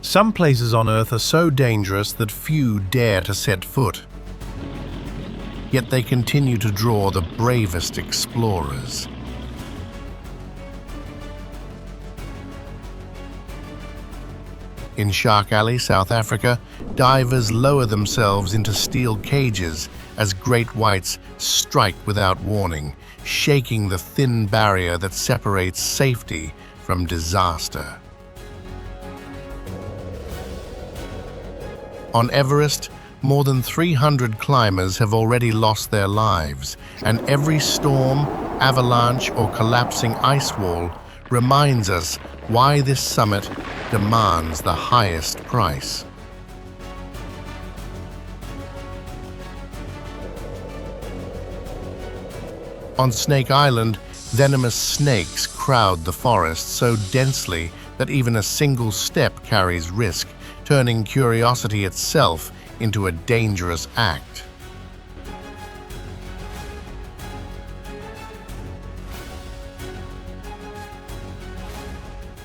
Some places on Earth are so dangerous that few dare to set foot. Yet they continue to draw the bravest explorers. In Shark Alley, South Africa, divers lower themselves into steel cages as great whites strike without warning, shaking the thin barrier that separates safety from disaster. On Everest, more than 300 climbers have already lost their lives, and every storm, avalanche, or collapsing ice wall reminds us why this summit demands the highest price. On Snake Island, venomous snakes crowd the forest so densely that even a single step carries risk, turning curiosity itself into a dangerous act.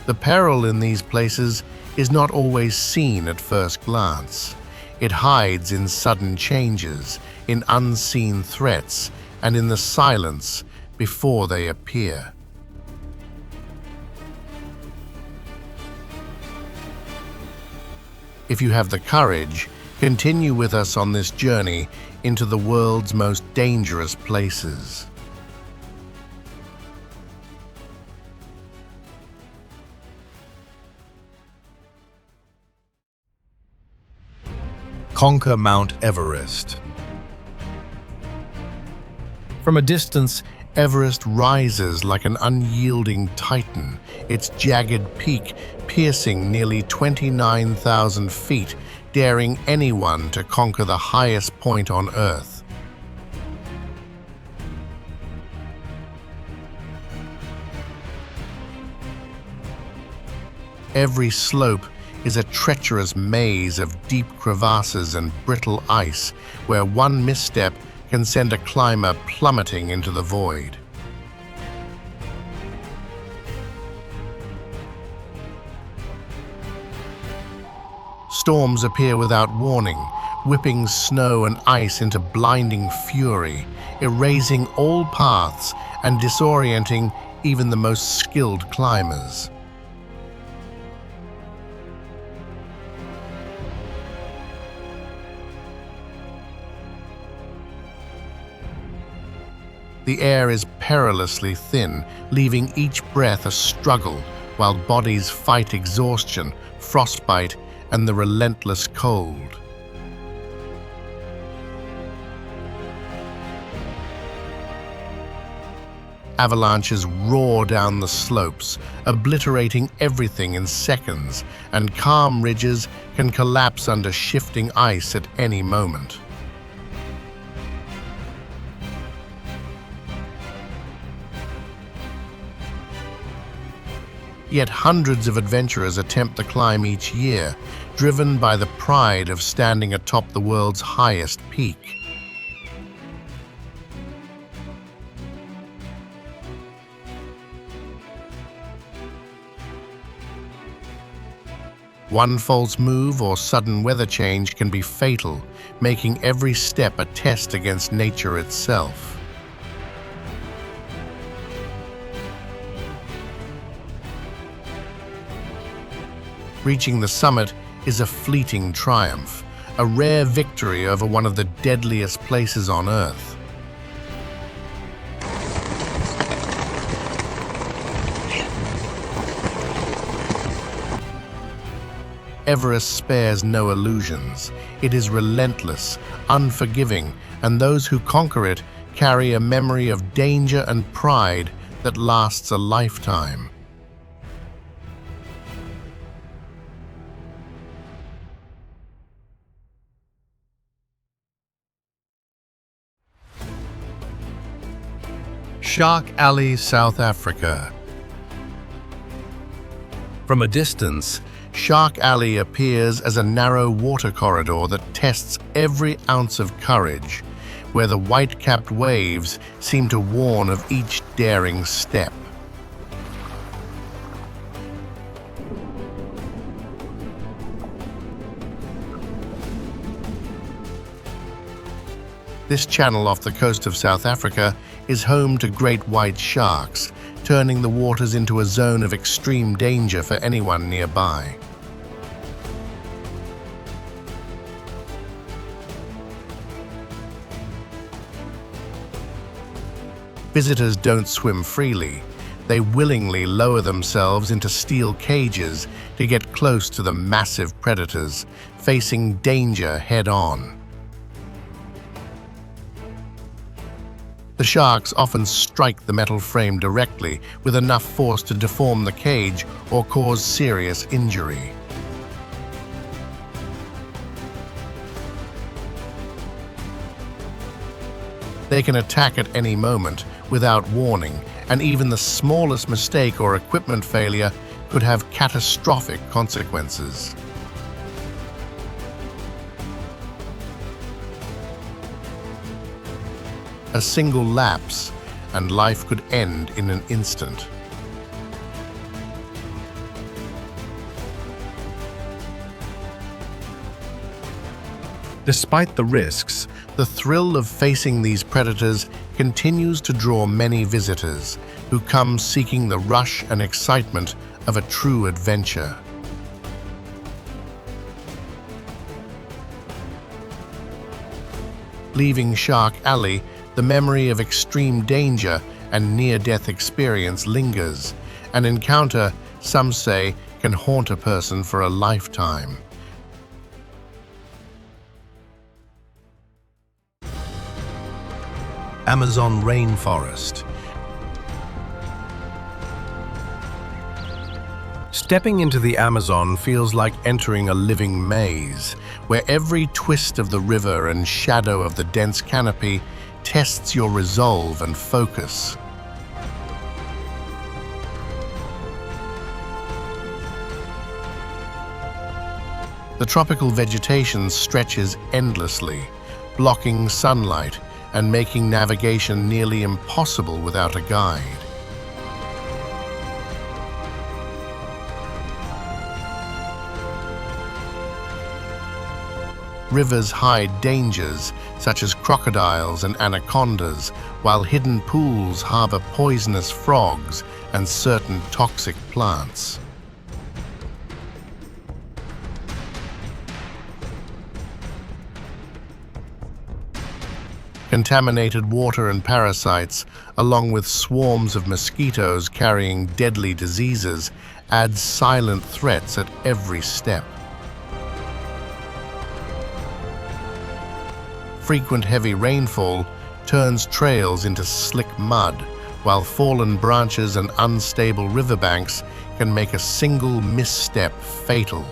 The peril in these places is not always seen at first glance. It hides in sudden changes, in unseen threats, and in the silence before they appear. If you have the courage, continue with us on this journey into the world's most dangerous places. Conquer Mount Everest. From a distance, Everest rises like an unyielding titan, its jagged peak piercing nearly 29,000 feet, daring anyone to conquer the highest point on Earth. Every slope is a treacherous maze of deep crevasses and brittle ice, where one misstep can send a climber plummeting into the void. Storms appear without warning, whipping snow and ice into blinding fury, erasing all paths and disorienting even the most skilled climbers. The air is perilously thin, leaving each breath a struggle, while bodies fight exhaustion, frostbite, and the relentless cold. Avalanches roar down the slopes, obliterating everything in seconds, and calm ridges can collapse under shifting ice at any moment. Yet hundreds of adventurers attempt the climb each year, driven by the pride of standing atop the world's highest peak. One false move or sudden weather change can be fatal, making every step a test against nature itself. Reaching the summit is a fleeting triumph, a rare victory over one of the deadliest places on Earth. Everest spares no illusions. It is relentless, unforgiving, and those who conquer it carry a memory of danger and pride that lasts a lifetime. Shark Alley, South Africa. From a distance, Shark Alley appears as a narrow water corridor that tests every ounce of courage, where the white-capped waves seem to warn of each daring step. This channel off the coast of South Africa is home to great white sharks, turning the waters into a zone of extreme danger for anyone nearby. Visitors don't swim freely. They willingly lower themselves into steel cages to get close to the massive predators, facing danger head-on. The sharks often strike the metal frame directly with enough force to deform the cage or cause serious injury. They can attack at any moment without warning, and even the smallest mistake or equipment failure could have catastrophic consequences. A single lapse, and life could end in an instant. Despite the risks, the thrill of facing these predators continues to draw many visitors who come seeking the rush and excitement of a true adventure. Leaving Shark Alley, the memory of extreme danger and near-death experience lingers. An encounter, some say, can haunt a person for a lifetime. Amazon rainforest. Stepping into the Amazon feels like entering a living maze, where every twist of the river and shadow of the dense canopy tests your resolve and focus. The tropical vegetation stretches endlessly, blocking sunlight and making navigation nearly impossible without a guide. Rivers hide dangers such as crocodiles and anacondas, while hidden pools harbor poisonous frogs and certain toxic plants. Contaminated water and parasites, along with swarms of mosquitoes carrying deadly diseases, add silent threats at every step. Frequent heavy rainfall turns trails into slick mud, while fallen branches and unstable riverbanks can make a single misstep fatal.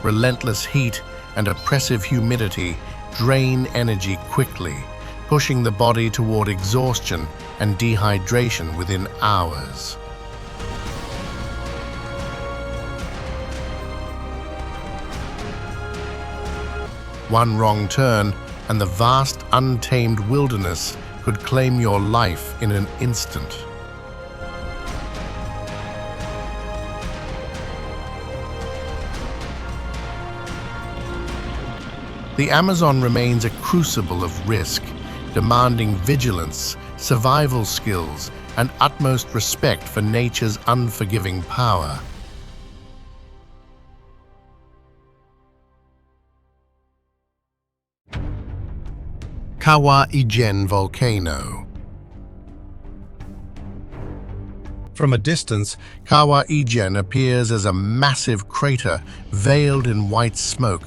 Relentless heat and oppressive humidity drain energy quickly, pushing the body toward exhaustion and dehydration within hours. One wrong turn, and the vast, untamed wilderness could claim your life in an instant. The Amazon remains a crucible of risk, demanding vigilance, survival skills, and utmost respect for nature's unforgiving power. Kawa Ijen volcano. From a distance, Kawa Ijen appears as a massive crater veiled in white smoke,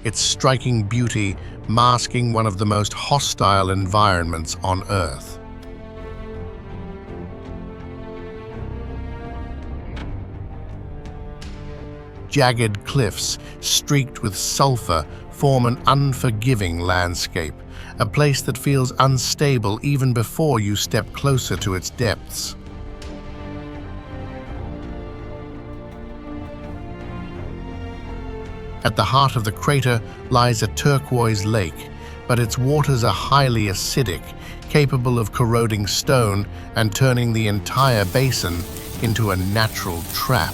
its striking beauty masking one of the most hostile environments on Earth. Jagged cliffs, streaked with sulfur, form an unforgiving landscape, a place that feels unstable even before you step closer to its depths. At the heart of the crater lies a turquoise lake, but its waters are highly acidic, capable of corroding stone and turning the entire basin into a natural trap.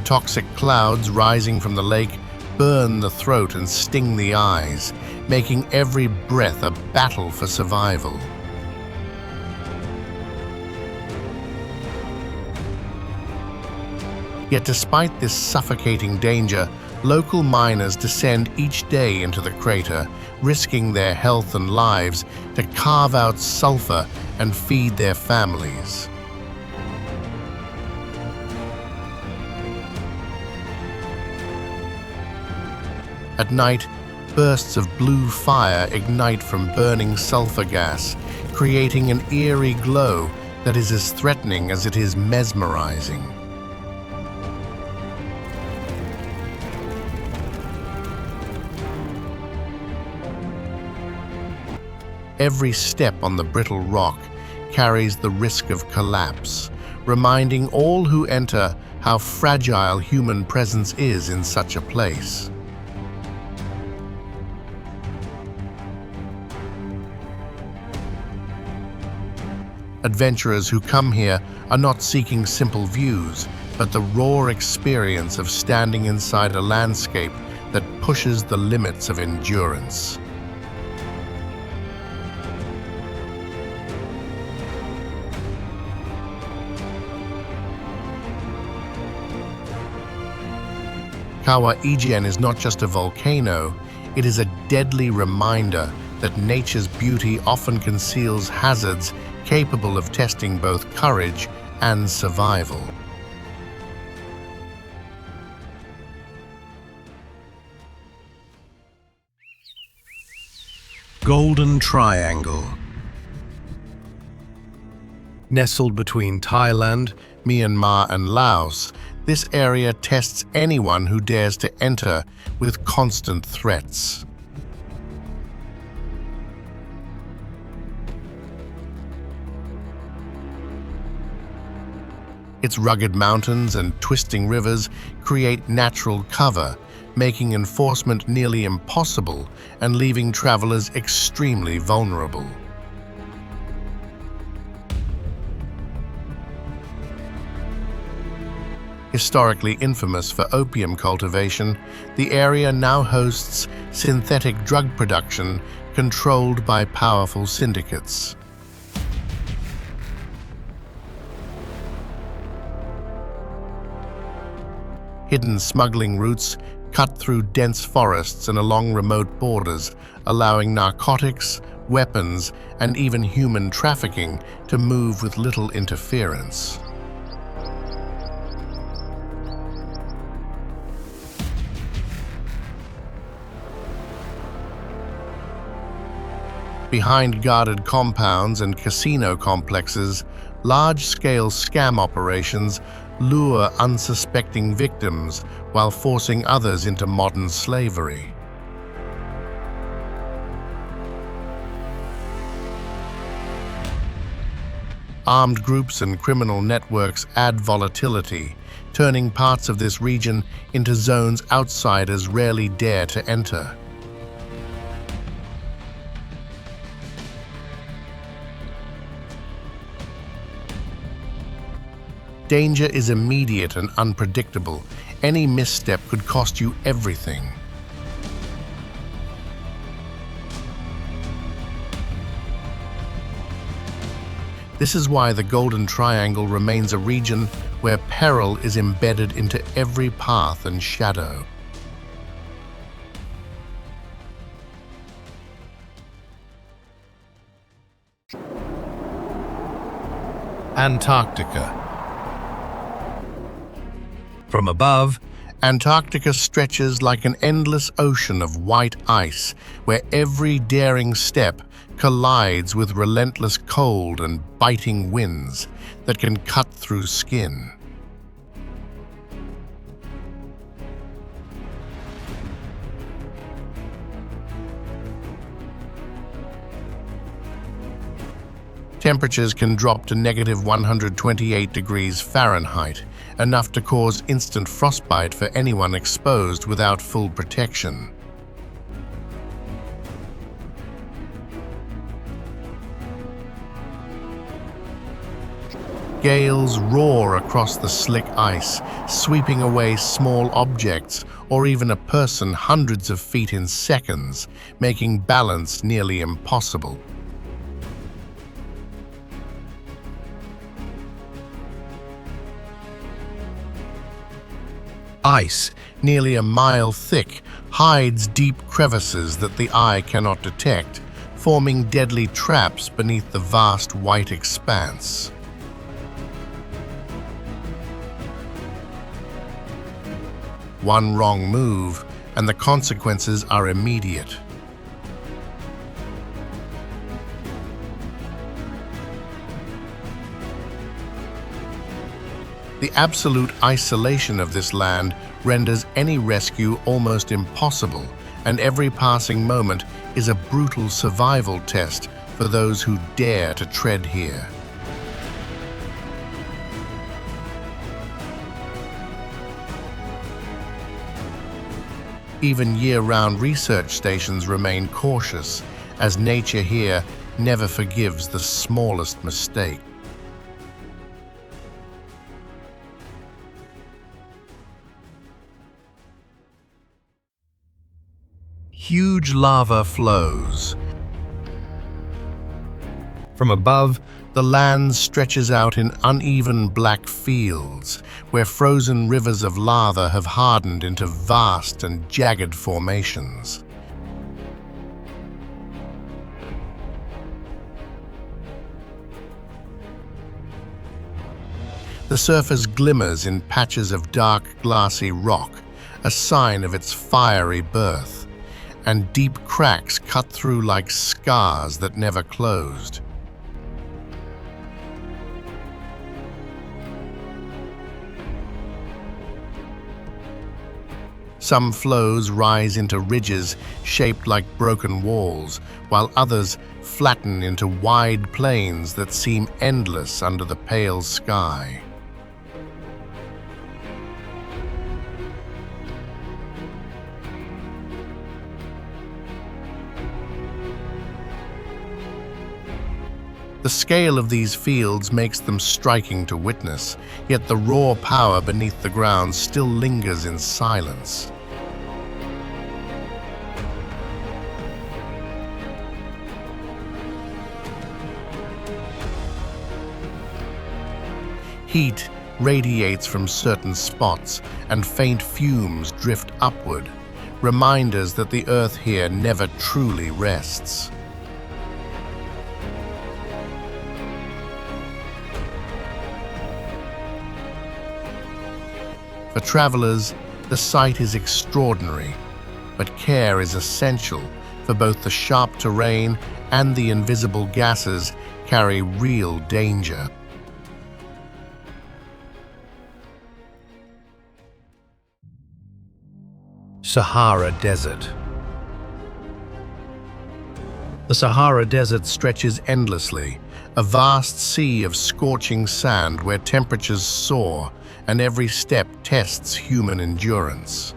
toxic clouds rising from the lake burn the throat and sting the eyes, making every breath a battle for survival. Yet despite this suffocating danger, local miners descend each day into the crater, risking their health and lives to carve out sulfur and feed their families. At night, bursts of blue fire ignite from burning sulfur gas, creating an eerie glow that is as threatening as it is mesmerizing. Every step on the brittle rock carries the risk of collapse, reminding all who enter how fragile human presence is in such a place. Adventurers who come here are not seeking simple views, but the raw experience of standing inside a landscape that pushes the limits of endurance. Kawa Ijen is not just a volcano, it is a deadly reminder that nature's beauty often conceals hazards capable of testing both courage and survival. Golden Triangle. Nestled between Thailand, Myanmar and Laos, this area tests anyone who dares to enter with constant threats. Its rugged mountains and twisting rivers create natural cover, making enforcement nearly impossible and leaving travelers extremely vulnerable. Historically infamous for opium cultivation, the area now hosts synthetic drug production controlled by powerful syndicates. Hidden smuggling routes cut through dense forests and along remote borders, allowing narcotics, weapons, and even human trafficking to move with little interference. Behind guarded compounds and casino complexes, large-scale scam operations lure unsuspecting victims while forcing others into modern slavery. Armed groups and criminal networks add volatility, turning parts of this region into zones outsiders rarely dare to enter. Danger is immediate and unpredictable. Any misstep could cost you everything. This is why the Golden Triangle remains a region where peril is embedded into every path and shadow. Antarctica. from above, Antarctica stretches like an endless ocean of white ice, where every daring step collides with relentless cold and biting winds that can cut through skin. Temperatures can drop to negative 128 degrees Fahrenheit, enough to cause instant frostbite for anyone exposed without full protection. Gales roar across the slick ice, sweeping away small objects or even a person hundreds of feet in seconds, making balance nearly impossible. Ice, nearly a mile thick, hides deep crevices that the eye cannot detect, forming deadly traps beneath the vast white expanse. One wrong move, and the consequences are immediate. The absolute isolation of this land renders any rescue almost impossible, and every passing moment is a brutal survival test for those who dare to tread here. Even year-round research stations remain cautious, as nature here never forgives the smallest mistake. Huge lava flows. From above, the land stretches out in uneven black fields, where frozen rivers of lava have hardened into vast and jagged formations. The surface glimmers in patches of dark, glassy rock, a sign of its fiery birth, and deep cracks cut through like scars that never closed. Some flows rise into ridges shaped like broken walls, while others flatten into wide plains that seem endless under the pale sky. The scale of these fields makes them striking to witness, yet the raw power beneath the ground still lingers in silence. Heat radiates from certain spots, and faint fumes drift upward, reminders that the earth here never truly rests. For travelers, the sight is extraordinary, but care is essential, for both the sharp terrain and the invisible gases carry real danger. Sahara Desert. The Sahara Desert stretches endlessly, a vast sea of scorching sand where temperatures soar and every step tests human endurance.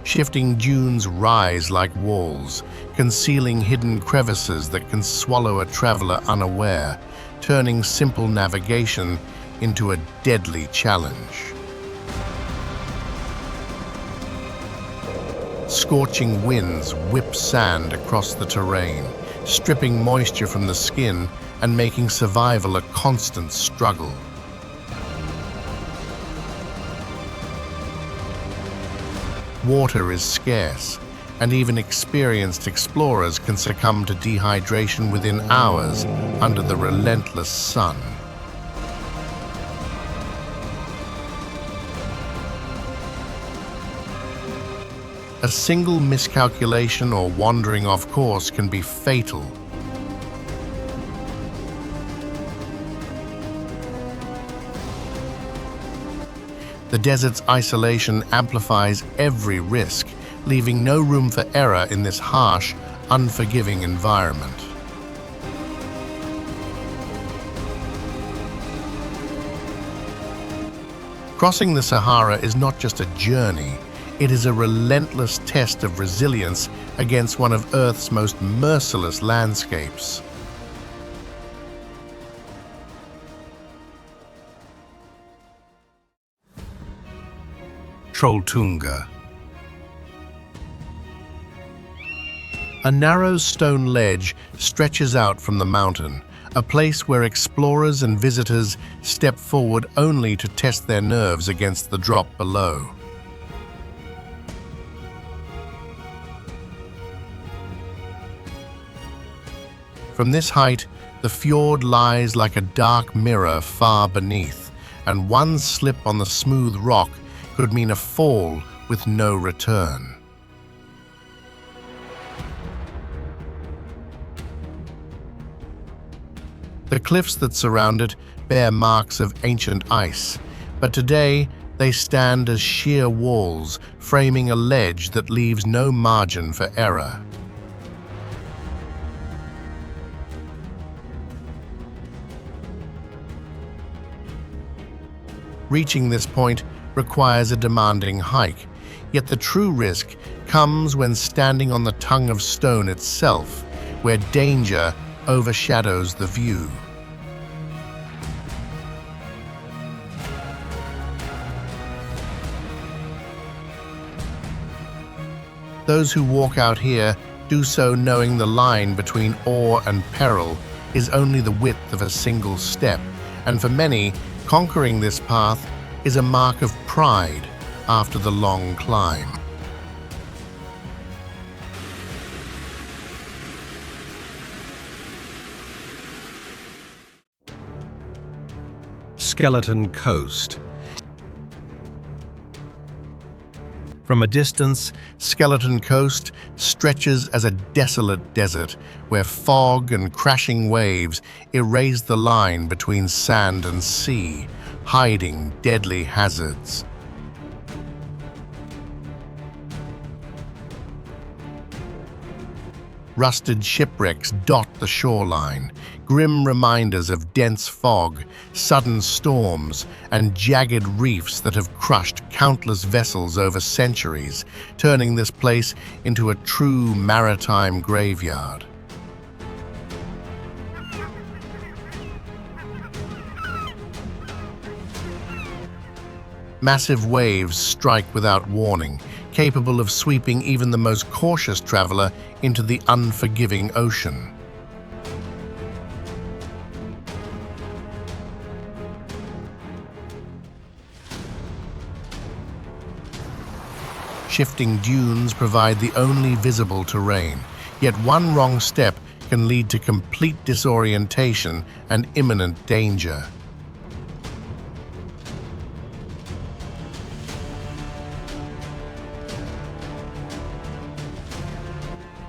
Shifting dunes rise like walls, concealing hidden crevices that can swallow a traveler unaware, turning simple navigation into a deadly challenge. Scorching winds whip sand across the terrain, stripping moisture from the skin and making survival a constant struggle. Water is scarce, and even experienced explorers can succumb to dehydration within hours under the relentless sun. A single miscalculation or wandering off course can be fatal. The desert's isolation amplifies every risk, leaving no room for error in this harsh, unforgiving environment. Crossing the Sahara is not just a journey, It is a relentless test of resilience against one of Earth's most merciless landscapes. Trolltunga. A narrow stone ledge stretches out from the mountain, a place where explorers and visitors step forward only to test their nerves against the drop below. From this height, the fjord lies like a dark mirror far beneath, and one slip on the smooth rock could mean a fall with no return. The cliffs that surround it bear marks of ancient ice, but today they stand as sheer walls, framing a ledge that leaves no margin for error. Reaching this point requires a demanding hike, yet the true risk comes when standing on the tongue of stone itself, where danger overshadows the view. Those who walk out here do so knowing the line between awe and peril is only the width of a single step, and for many, conquering this path is a mark of pride after the long climb. Skeleton Coast. From a distance, Skeleton Coast stretches as a desolate desert where fog and crashing waves erase the line between sand and sea, hiding deadly hazards. Rusted shipwrecks dot the shoreline, grim reminders of dense fog, sudden storms, and jagged reefs that have crushed countless vessels over centuries, turning this place into a true maritime graveyard. Massive waves strike without warning, capable of sweeping even the most cautious traveler into the unforgiving ocean. Shifting dunes provide the only visible terrain, yet one wrong step can lead to complete disorientation and imminent danger.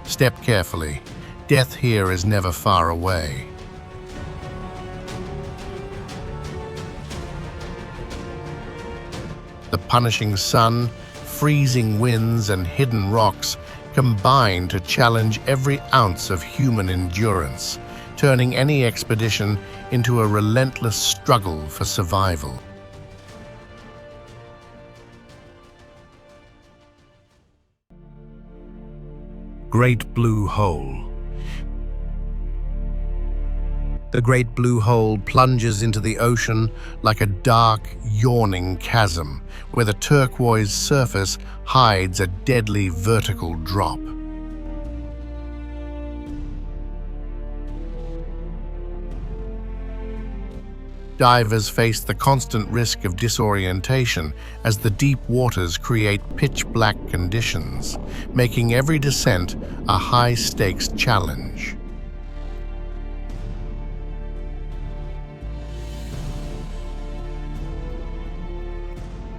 Step carefully. Death here is never far away. The punishing sun, freezing winds, and hidden rocks combine to challenge every ounce of human endurance, turning any expedition into a relentless struggle for survival. Great Blue Hole. The Great Blue Hole plunges into the ocean like a dark, yawning chasm, where the turquoise surface hides a deadly vertical drop. Divers face the constant risk of disorientation as the deep waters create pitch-black conditions, making every descent a high-stakes challenge.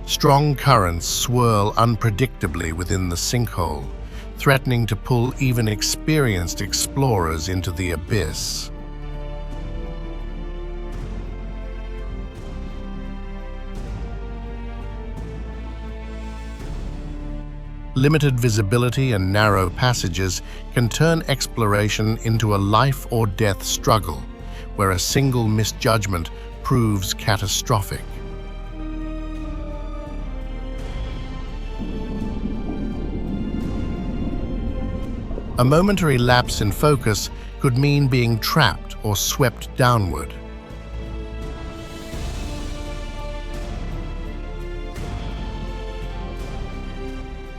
Strong currents swirl unpredictably within the sinkhole, threatening to pull even experienced explorers into the abyss. Limited visibility and narrow passages can turn exploration into a life-or-death struggle, where a single misjudgment proves catastrophic. A momentary lapse in focus could mean being trapped or swept downward.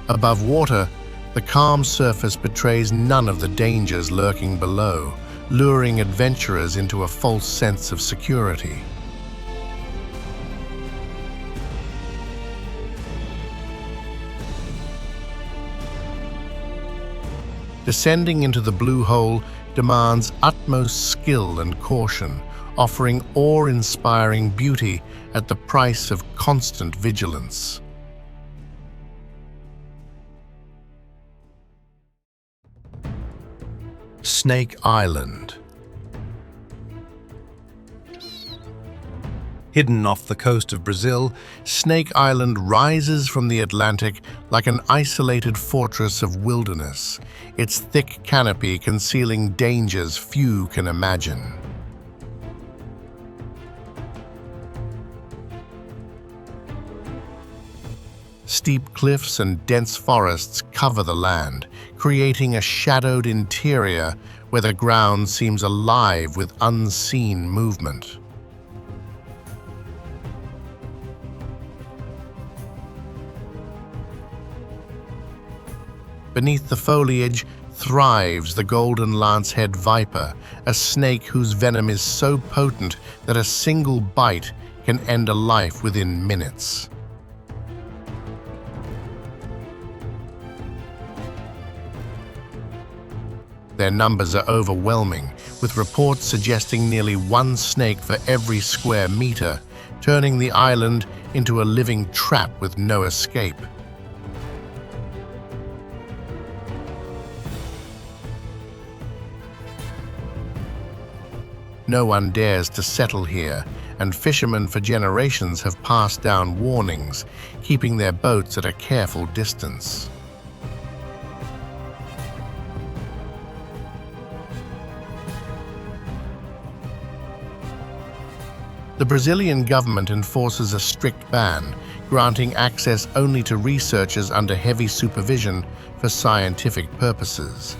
Above water, the calm surface betrays none of the dangers lurking below, luring adventurers into a false sense of security. Descending into the blue hole demands utmost skill and caution, offering awe-inspiring beauty at the price of constant vigilance. Snake Island. Hidden off the coast of Brazil, Snake Island rises from the Atlantic like an isolated fortress of wilderness, its thick canopy concealing dangers few can imagine. Steep cliffs and dense forests cover the land, creating a shadowed interior where the ground seems alive with unseen movement. Beneath the foliage thrives the golden lancehead viper, a snake whose venom is so potent that a single bite can end a life within minutes. Their numbers are overwhelming, with reports suggesting nearly one snake for every square meter, turning the island into a living trap with no escape. No one dares to settle here, and fishermen for generations have passed down warnings, keeping their boats at a careful distance. The Brazilian government enforces a strict ban, granting access only to researchers under heavy supervision for scientific purposes.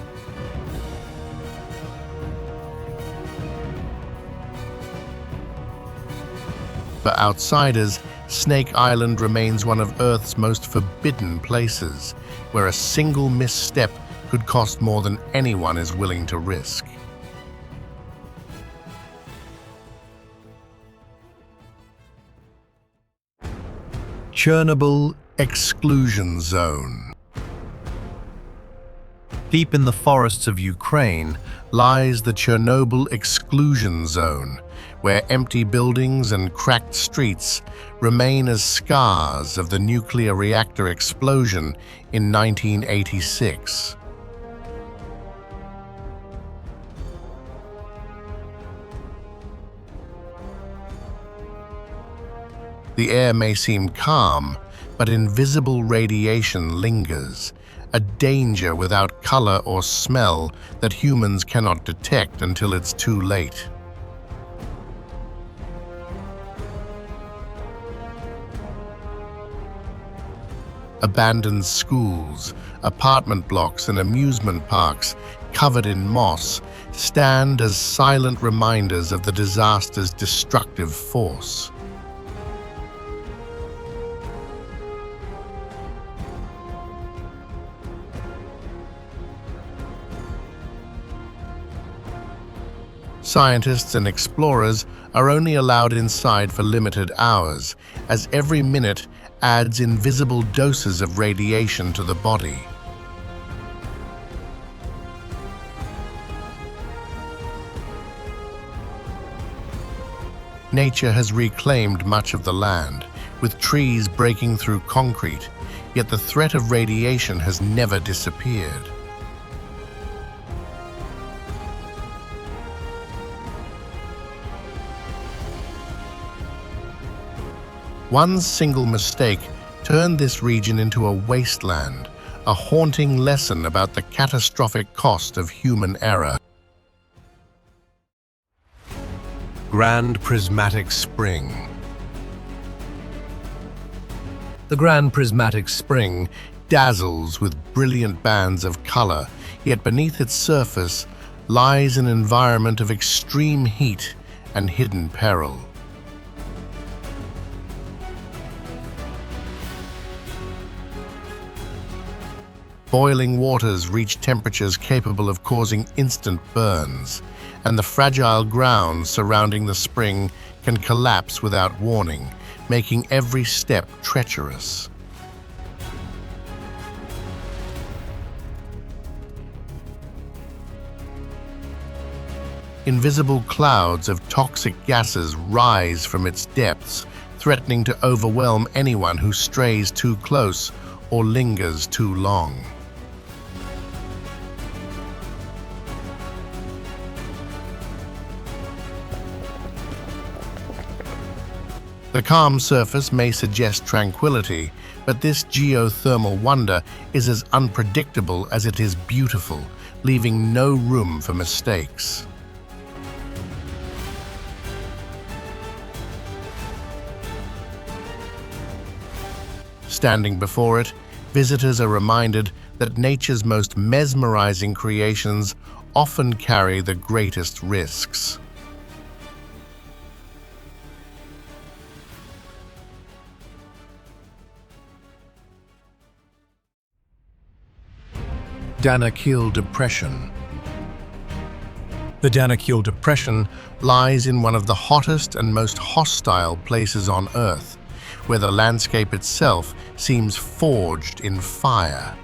For outsiders, Snake Island remains one of Earth's most forbidden places, where a single misstep could cost more than anyone is willing to risk. Chernobyl Exclusion Zone. Deep in the forests of Ukraine lies the Chernobyl Exclusion Zone, where empty buildings and cracked streets remain as scars of the nuclear reactor explosion in 1986. The air may seem calm, but invisible radiation lingers, a danger without color or smell that humans cannot detect until it's too late. Abandoned schools, apartment blocks, and amusement parks covered in moss stand as silent reminders of the disaster's destructive force. Scientists and explorers are only allowed inside for limited hours, as every minute adds invisible doses of radiation to the body. Nature has reclaimed much of the land, with trees breaking through concrete, yet the threat of radiation has never disappeared. One single mistake turned this region into a wasteland, a haunting lesson about the catastrophic cost of human error. Grand Prismatic Spring. The Grand Prismatic Spring dazzles with brilliant bands of color, yet beneath its surface lies an environment of extreme heat and hidden peril. Boiling waters reach temperatures capable of causing instant burns, and the fragile ground surrounding the spring can collapse without warning, making every step treacherous. Invisible clouds of toxic gases rise from its depths, threatening to overwhelm anyone who strays too close or lingers too long. The calm surface may suggest tranquility, but this geothermal wonder is as unpredictable as it is beautiful, leaving no room for mistakes. Standing before it, visitors are reminded that nature's most mesmerizing creations often carry the greatest risks. Danakil Depression. The Danakil Depression lies in one of the hottest and most hostile places on Earth, where the landscape itself seems forged in fire.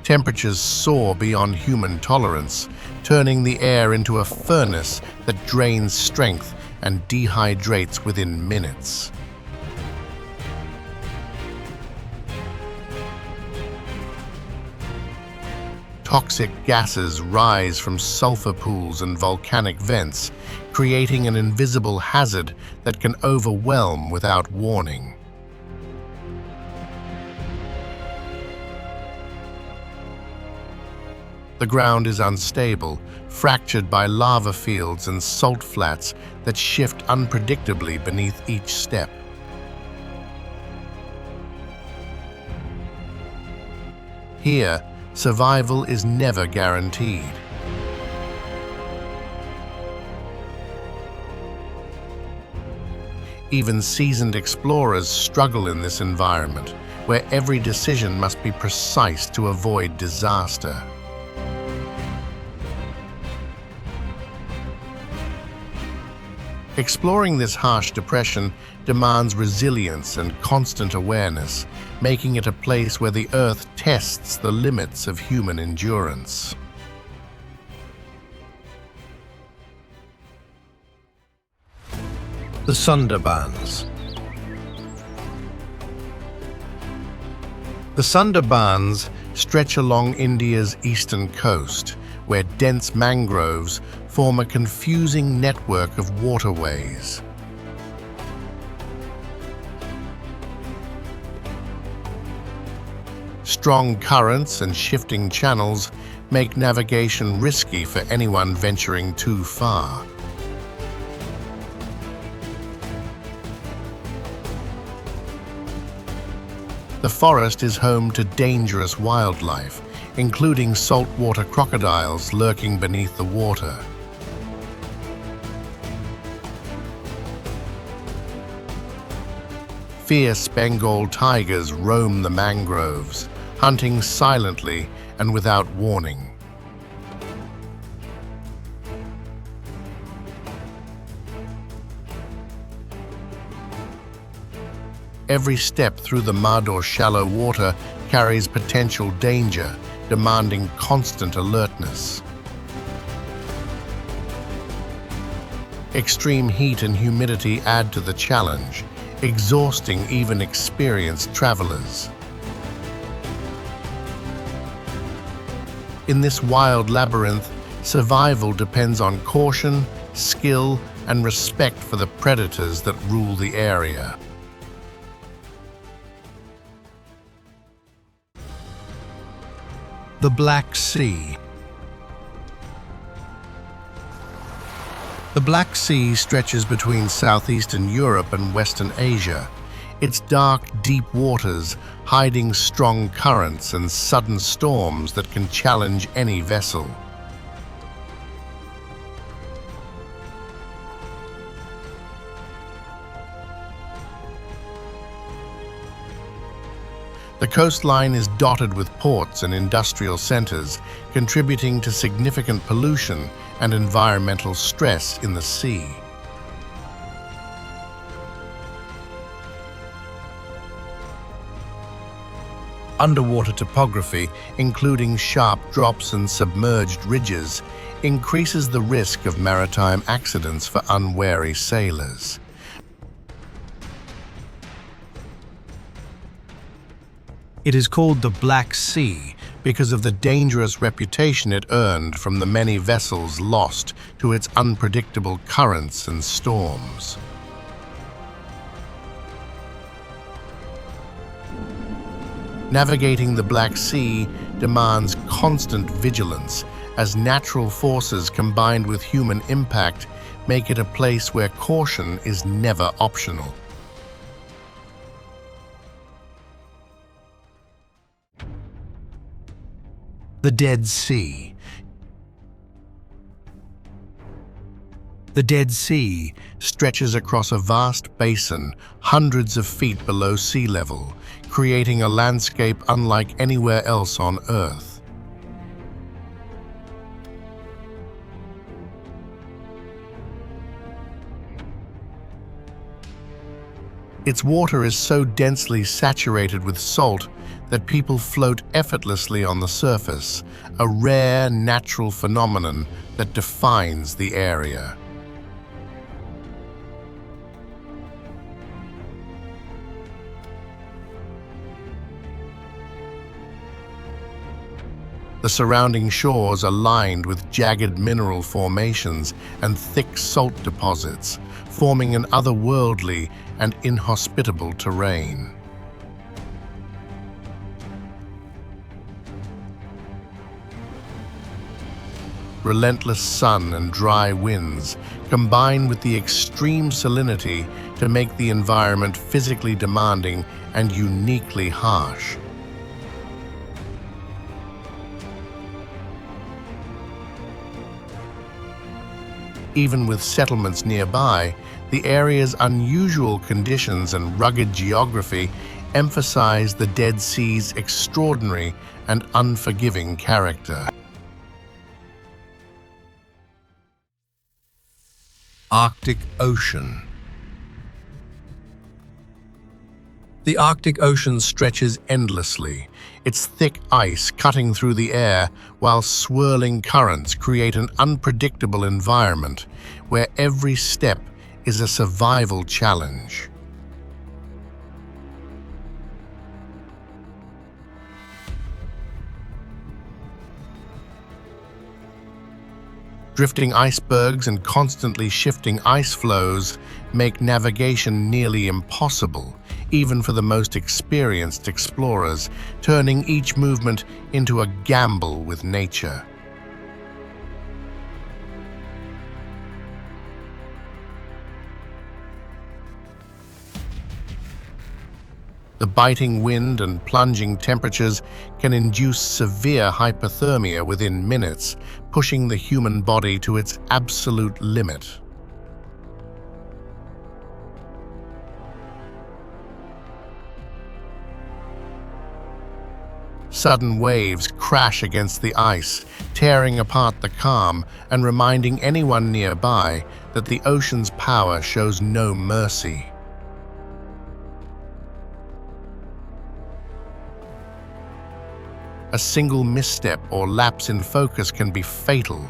Temperatures soar beyond human tolerance, turning the air into a furnace that drains strength and dehydrates within minutes. Toxic gases rise from sulfur pools and volcanic vents, creating an invisible hazard that can overwhelm without warning. The ground is unstable, fractured by lava fields and salt flats that shift unpredictably beneath each step. Here, survival is never guaranteed. Even seasoned explorers struggle in this environment, where every decision must be precise to avoid disaster. Exploring this harsh depression demands resilience and constant awareness, making it a place where the Earth tests the limits of human endurance. The Sundarbans. The Sundarbans stretch along India's eastern coast, where dense mangroves form a confusing network of waterways. Strong currents and shifting channels make navigation risky for anyone venturing too far. The forest is home to dangerous wildlife, including saltwater crocodiles lurking beneath the water. Fierce Bengal tigers roam the mangroves, hunting silently and without warning. Every step through the mud or shallow water carries potential danger, demanding constant alertness. Extreme heat and humidity add to the challenge, exhausting even experienced travelers. In this wild labyrinth, survival depends on caution, skill, and respect for the predators that rule the area. The Black Sea. The Black Sea stretches between southeastern Europe and western Asia, its dark, deep waters hiding strong currents and sudden storms that can challenge any vessel. The coastline is dotted with ports and industrial centers, contributing to significant pollution and environmental stress in the sea. Underwater topography, including sharp drops and submerged ridges, increases the risk of maritime accidents for unwary sailors. It is called the Black Sea because of the dangerous reputation it earned from the many vessels lost to its unpredictable currents and storms. Navigating the Black Sea demands constant vigilance, as natural forces combined with human impact make it a place where caution is never optional. The Dead Sea. The Dead Sea stretches across a vast basin hundreds of feet below sea level, creating a landscape unlike anywhere else on Earth. Its water is so densely saturated with salt that people float effortlessly on the surface, a rare natural phenomenon that defines the area. The surrounding shores are lined with jagged mineral formations and thick salt deposits, forming an otherworldly and inhospitable terrain. Relentless sun and dry winds combine with the extreme salinity to make the environment physically demanding and uniquely harsh. Even with settlements nearby, the area's unusual conditions and rugged geography emphasize the Dead Sea's extraordinary and unforgiving character. Arctic Ocean. The Arctic Ocean stretches endlessly, its thick ice cutting through the air, while swirling currents create an unpredictable environment where every step is a survival challenge. Drifting icebergs and constantly shifting ice flows make navigation nearly impossible, even for the most experienced explorers, turning each movement into a gamble with nature. The biting wind and plunging temperatures can induce severe hypothermia within minutes, pushing the human body to its absolute limit. Sudden waves crash against the ice, tearing apart the calm and reminding anyone nearby that the ocean's power shows no mercy. A single misstep or lapse in focus can be fatal.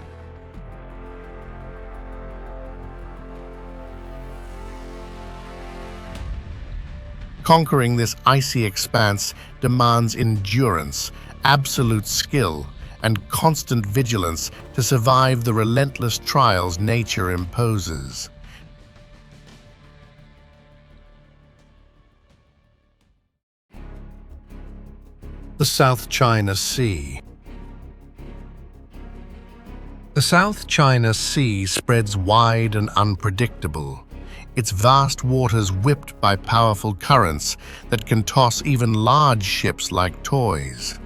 Conquering this icy expanse demands endurance, absolute skill, and constant vigilance to survive the relentless trials nature imposes. The South China Sea. The South China Sea spreads wide and unpredictable, its vast waters whipped by powerful currents that can toss even large ships like toys.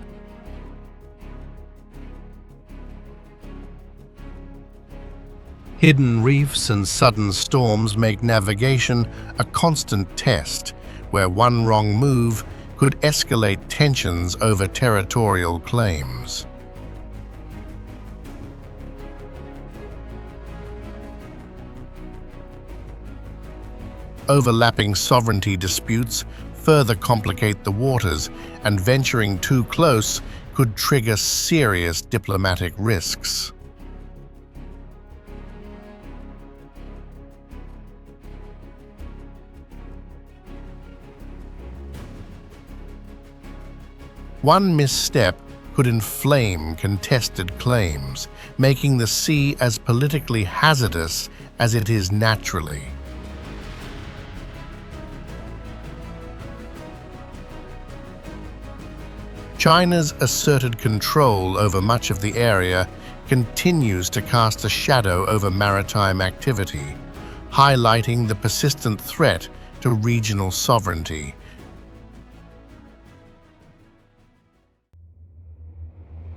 Hidden reefs and sudden storms make navigation a constant test, where one wrong move could escalate tensions over territorial claims. Overlapping sovereignty disputes further complicate the waters, and venturing too close could trigger serious diplomatic risks. One misstep could inflame contested claims, making the sea as politically hazardous as it is naturally. China's asserted control over much of the area continues to cast a shadow over maritime activity, highlighting the persistent threat to regional sovereignty.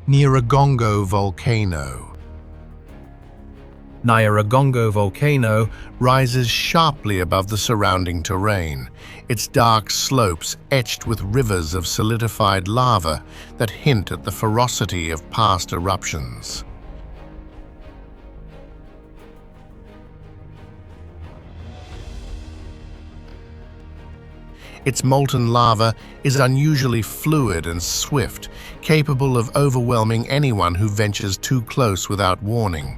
Nyiragongo volcano. Nyiragongo volcano rises sharply above the surrounding terrain, its dark slopes etched with rivers of solidified lava that hint at the ferocity of past eruptions. Its molten lava is unusually fluid and swift, capable of overwhelming anyone who ventures too close without warning.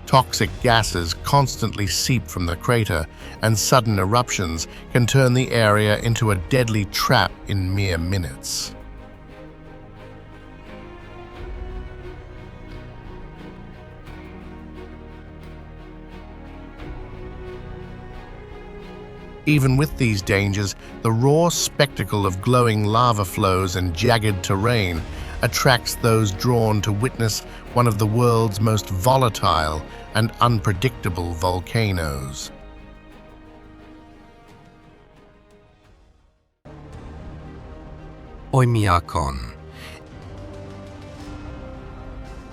Toxic gases constantly seep from the crater, and sudden eruptions can turn the area into a deadly trap in mere minutes. Even with these dangers, the raw spectacle of glowing lava flows and jagged terrain attracts those drawn to witness one of the world's most volatile and unpredictable volcanoes. Oymyakon.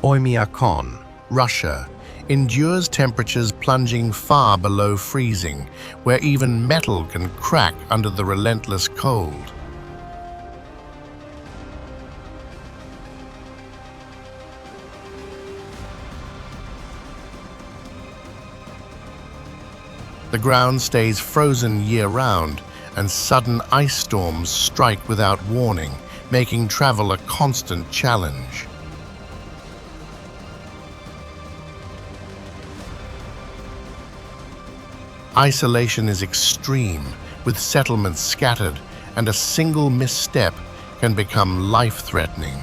Oymyakon, Russia, endures temperatures plunging far below freezing, where even metal can crack under the relentless cold. The ground stays frozen year-round, and sudden ice storms strike without warning, making travel a constant challenge. Isolation is extreme, with settlements scattered, and a single misstep can become life-threatening.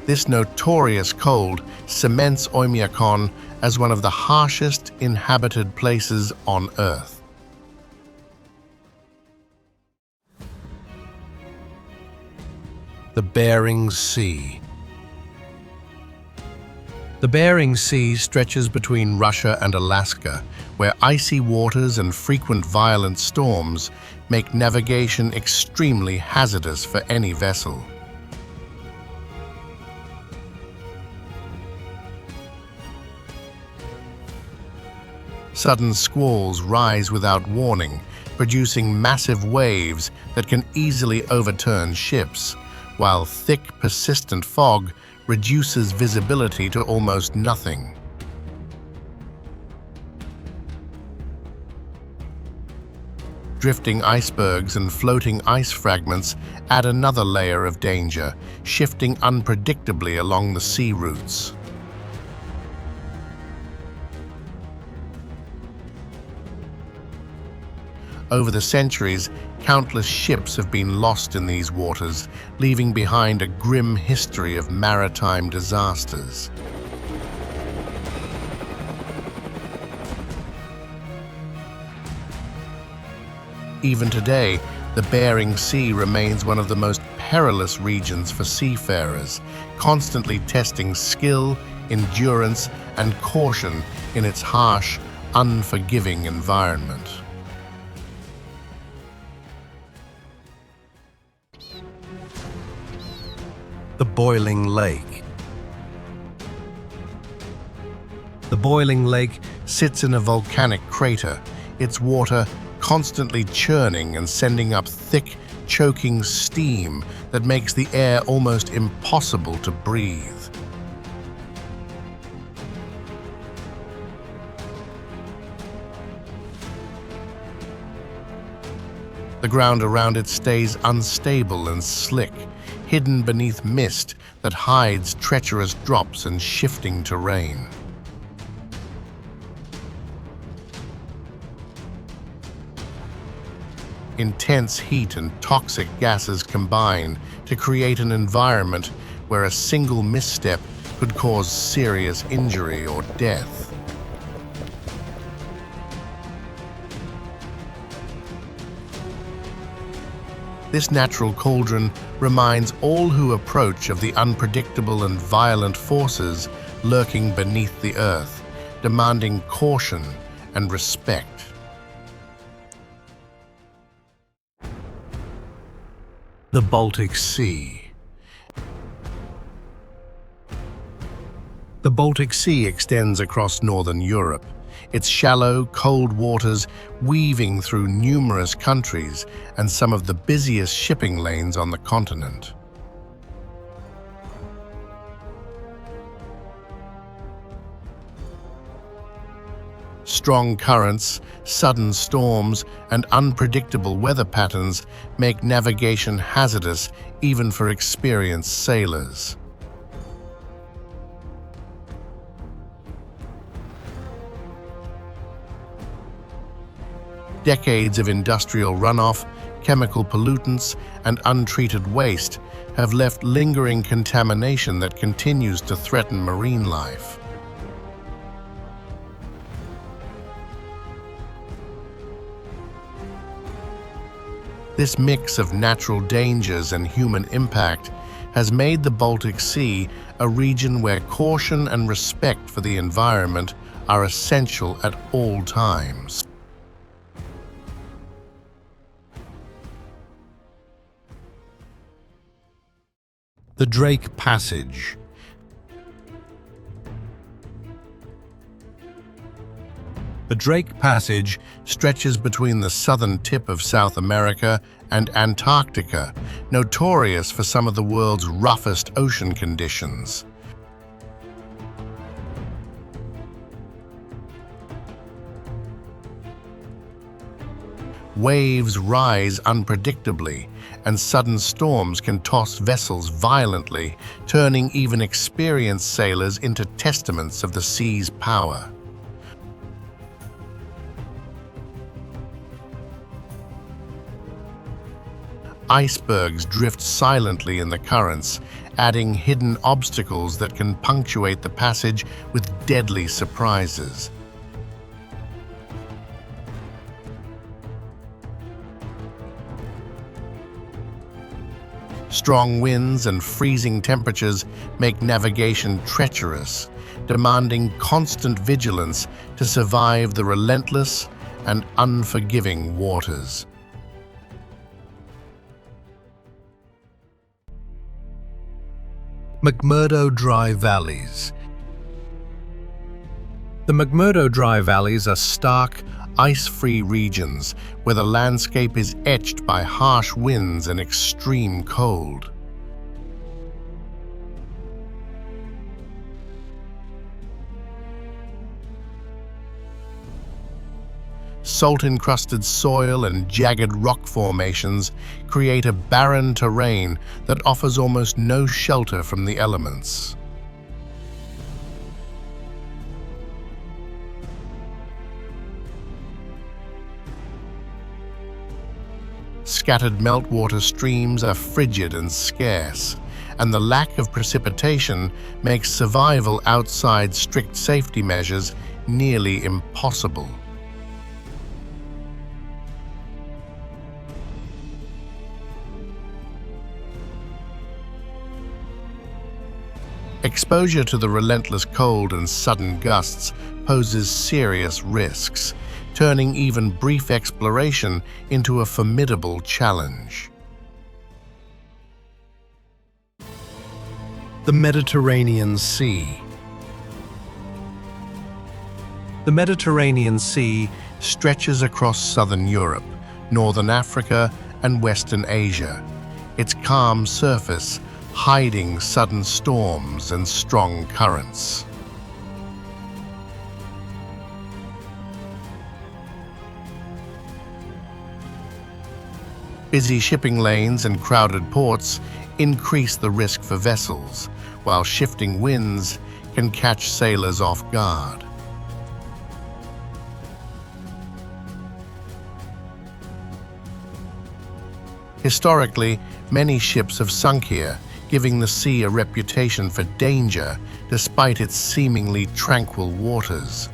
This notorious cold cements Oymyakon as one of the harshest inhabited places on Earth. The Bering Sea. The Bering Sea stretches between Russia and Alaska, where icy waters and frequent violent storms make navigation extremely hazardous for any vessel. Sudden squalls rise without warning, producing massive waves that can easily overturn ships, while thick, persistent fog reduces visibility to almost nothing. Drifting icebergs and floating ice fragments add another layer of danger, shifting unpredictably along the sea routes. Over the centuries, Countless ships have been lost in these waters, leaving behind a grim history of maritime disasters. Even today, the Bering Sea remains one of the most perilous regions for seafarers, constantly testing skill, endurance, and caution in its harsh, unforgiving environment. The boiling lake. The boiling lake sits in a volcanic crater, its water constantly churning and sending up thick, choking steam that makes the air almost impossible to breathe. The ground around it stays unstable and slick, hidden beneath mist that hides treacherous drops and shifting terrain. Intense heat and toxic gases combine to create an environment where a single misstep could cause serious injury or death. This natural cauldron reminds all who approach of the unpredictable and violent forces lurking beneath the earth, demanding caution and respect. The Baltic Sea. The Baltic Sea extends across northern Europe, its shallow, cold waters weaving through numerous countries and some of the busiest shipping lanes on the continent. Strong currents, sudden storms, and unpredictable weather patterns make navigation hazardous even for experienced sailors. Decades of industrial runoff, chemical pollutants, and untreated waste have left lingering contamination that continues to threaten marine life. This mix of natural dangers and human impact has made the Baltic Sea a region where caution and respect for the environment are essential at all times. The Drake Passage. The Drake Passage stretches between the southern tip of South America and Antarctica, notorious for some of the world's roughest ocean conditions. Waves rise unpredictably, and sudden storms can toss vessels violently, turning even experienced sailors into testaments of the sea's power. Icebergs drift silently in the currents, adding hidden obstacles that can punctuate the passage with deadly surprises. Strong winds and freezing temperatures make navigation treacherous, demanding constant vigilance to survive the relentless and unforgiving waters. McMurdo Dry Valleys. The McMurdo Dry Valleys are stark, ice-free regions where the landscape is etched by harsh winds and extreme cold. Salt-encrusted soil and jagged rock formations create a barren terrain that offers almost no shelter from the elements. scattered meltwater streams are frigid and scarce, and the lack of precipitation makes survival outside strict safety measures nearly impossible. Exposure to the relentless cold and sudden gusts poses serious risks, turning even brief exploration into a formidable challenge. The Mediterranean Sea. The Mediterranean Sea stretches across southern Europe, northern Africa, and western Asia, its calm surface hiding sudden storms and strong currents. Busy shipping lanes and crowded ports increase the risk for vessels, while shifting winds can catch sailors off guard. Historically, many ships have sunk here, giving the sea a reputation for danger despite its seemingly tranquil waters.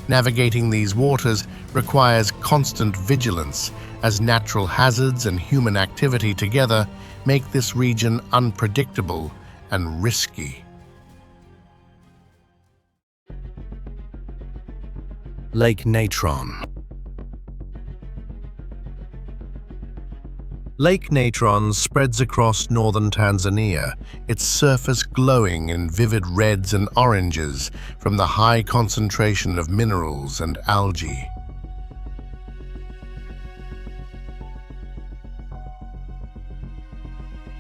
Navigating these waters requires constant vigilance, as natural hazards and human activity together make this region unpredictable and risky. Lake Natron. Lake Natron spreads across northern Tanzania, its surface glowing in vivid reds and oranges from the high concentration of minerals and algae.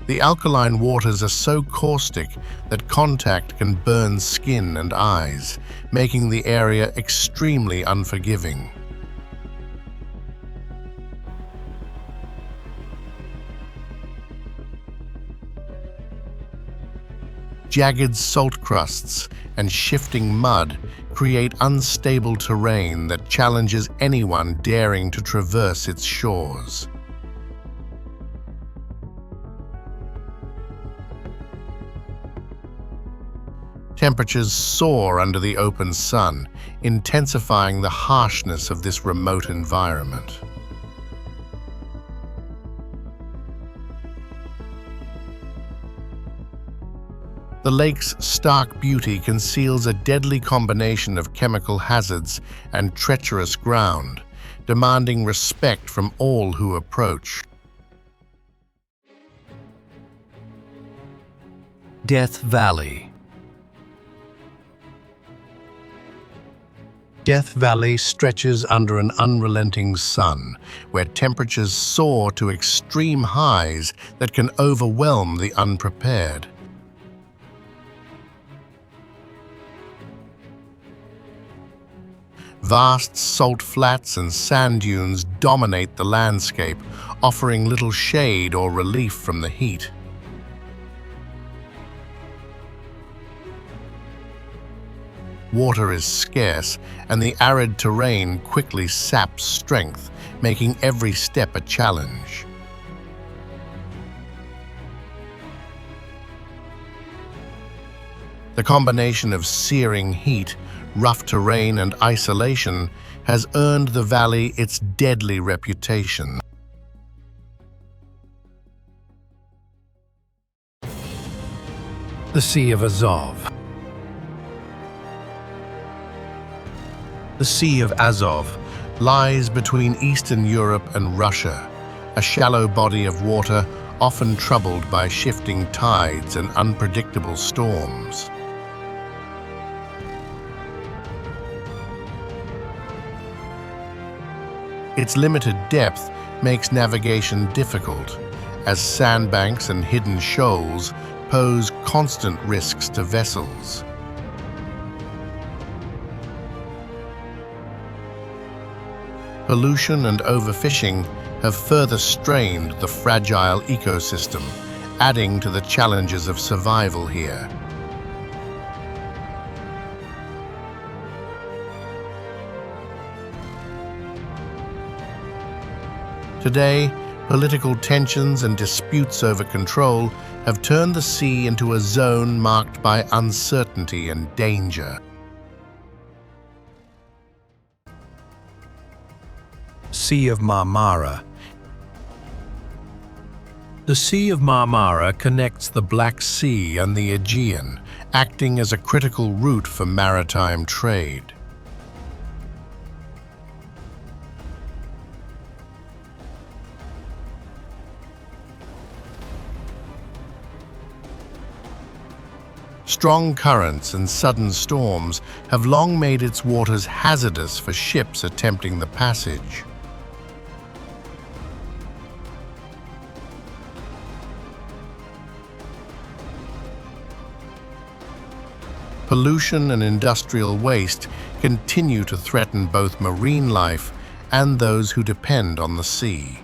The alkaline waters are so caustic that contact can burn skin and eyes, making the area extremely unforgiving. Jagged salt crusts and shifting mud create unstable terrain that challenges anyone daring to traverse its shores. Temperatures soar under the open sun, intensifying the harshness of this remote environment. The lake's stark beauty conceals a deadly combination of chemical hazards and treacherous ground, demanding respect from all who approach. Death Valley. Death Valley stretches under an unrelenting sun, where temperatures soar to extreme highs that can overwhelm the unprepared. Vast salt flats and sand dunes dominate the landscape, offering little shade or relief from the heat. Water is scarce, and the arid terrain quickly saps strength, making every step a challenge. The combination of searing heat, rough terrain, and isolation has earned the valley its deadly reputation. The Sea of Azov. The Sea of Azov lies between Eastern Europe and Russia, a shallow body of water often troubled by shifting tides and unpredictable storms. Its limited depth makes navigation difficult, as sandbanks and hidden shoals pose constant risks to vessels. Pollution and overfishing have further strained the fragile ecosystem, adding to the challenges of survival here. Today, political tensions and disputes over control have turned the sea into a zone marked by uncertainty and danger. Sea of Marmara. The Sea of Marmara connects the Black Sea and the Aegean, acting as a critical route for maritime trade. Strong currents and sudden storms have long made its waters hazardous for ships attempting the passage. Pollution and industrial waste continue to threaten both marine life and those who depend on the sea.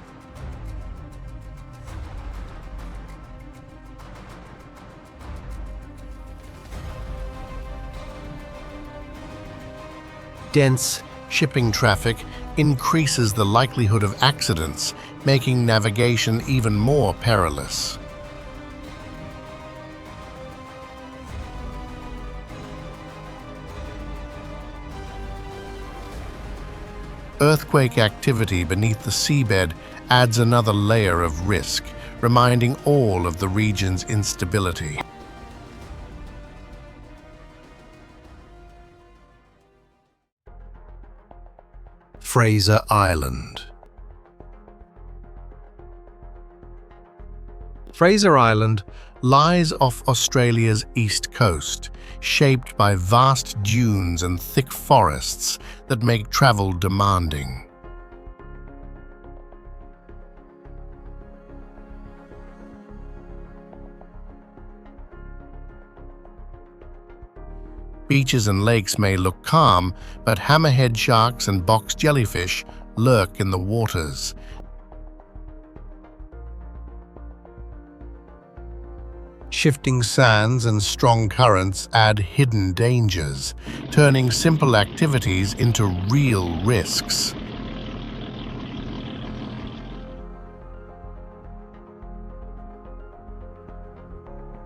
Dense shipping traffic increases the likelihood of accidents, making navigation even more perilous. Earthquake activity beneath the seabed adds another layer of risk, reminding all of the region's instability. Fraser Island. Fraser Island lies off Australia's east coast, shaped by vast dunes and thick forests that make travel demanding. Beaches and lakes may look calm, but hammerhead sharks and box jellyfish lurk in the waters. Shifting sands and strong currents add hidden dangers, turning simple activities into real risks.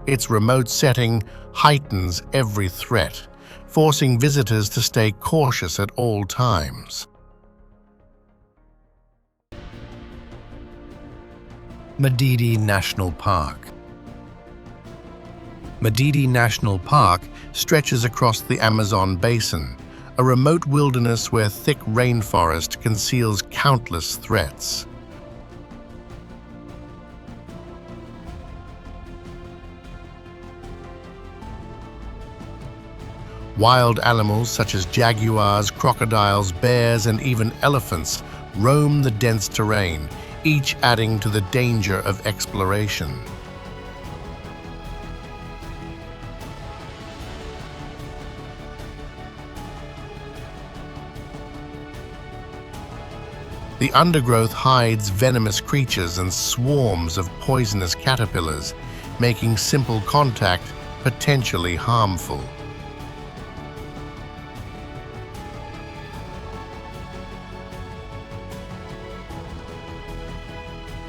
Its remote setting heightens every threat, forcing visitors to stay cautious at all times. Madidi National Park. Madidi National Park stretches across the Amazon basin, a remote wilderness where thick rainforest conceals countless threats. Wild animals such as jaguars, crocodiles, bears, and even elephants roam the dense terrain, each adding to the danger of exploration. The undergrowth hides venomous creatures and swarms of poisonous caterpillars, making simple contact potentially harmful.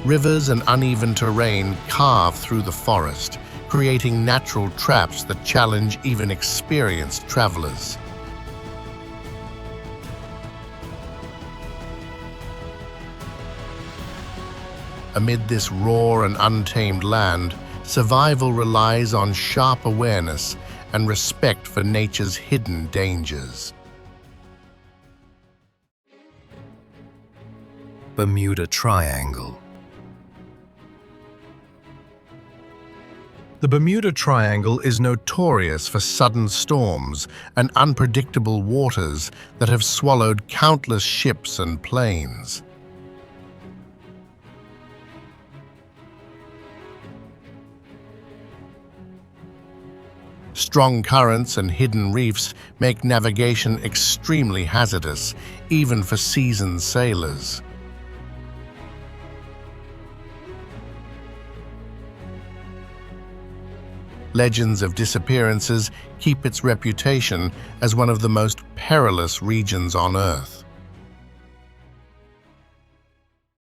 Rivers and uneven terrain carve through the forest, creating natural traps that challenge even experienced travelers. Amid this raw and untamed land, survival relies on sharp awareness and respect for nature's hidden dangers. Bermuda Triangle. The Bermuda Triangle is notorious for sudden storms and unpredictable waters that have swallowed countless ships and planes. Strong currents and hidden reefs make navigation extremely hazardous, even for seasoned sailors. Legends of disappearances keep its reputation as one of the most perilous regions on Earth.